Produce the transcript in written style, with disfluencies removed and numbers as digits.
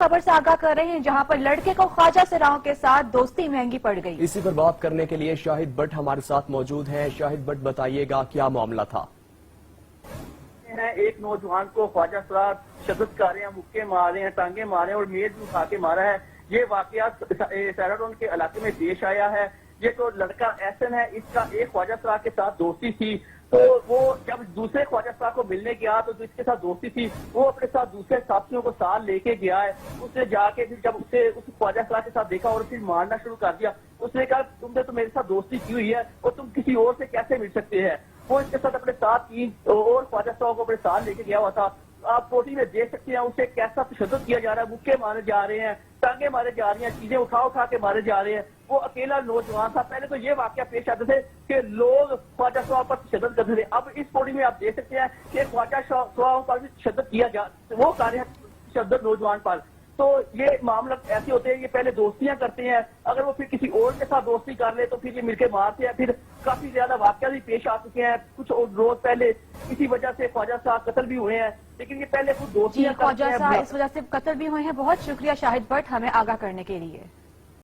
खबर से आगाह कर रहे हैं जहां पर लड़के को ख्वाजा सिराहों के साथ दोस्ती महंगी पड़ गई। इसी पर बात करने के लिए शाहिद भट्ट हमारे साथ मौजूद हैं। शाहिद भट्ट, बताइएगा क्या मामला था? एक नौजवान को ख्वाजा सिराह शदतकारे मुक्के मारे हैं, टांगे मारे और मेज भी उठा के मारा है। ये वाकया सैराटोन के इलाके में पेश आया है। ये तो लड़का एहसन है, इसका एक ख्वाजा सिराह के साथ दोस्ती थी, तो वो जब दूसरे ख्वाजा सिराह को मिलने गया तो जो इसके साथ दोस्ती थी वो अपने साथ दूसरे साथियों को साथ लेके गया है। उसने जाके फिर जब उसे उस ख्वाजा सिराह के साथ देखा और फिर मारना शुरू कर दिया। उसने कहा तुमने तो मेरे साथ दोस्ती की हुई है और तुम किसी और से कैसे मिल सकते हैं। वो इसके साथ अपने साथ 3 और ख्वाजा सिराह को अपने साथ लेके गया हुआ था। आप फोटो में देख सकते हैं उसे कैसा तशद्दुद किया जा रहा है, मुक्के मारे जा रहे हैं, टांगे मारे जा रही हैं, चीजें उठा के मारे जा रहे हैं। वो अकेला नौजवान था। पहले तो ये वाकया पेश आते थे कि लोग ख्वाजा सिराह पर तशद्दुद करते थे। अब इस फोटो में आप देख सकते हैं कि ख्वाजा सिराह पर भी तशद्दुद किया जा, वो कार्य है तशद्दुद नौजवान पर। तो ये मामला ऐसे होते हैं, ये पहले दोस्तियां करते हैं, अगर वो फिर किसी और के साथ दोस्ती कर ले तो फिर ये मिलके मारते हैं। फिर काफी ज्यादा वाकया भी पेश आ चुके हैं। कुछ रोज पहले इसी वजह से ख्वाजा साहब कत्ल भी हुए हैं, लेकिन ये पहले कुछ दोस्तियां ख्वाजा साहब इस वजह से कत्ल भी हुए हैं। बहुत शुक्रिया शाहिद भट्ट हमें आगाह करने के लिए।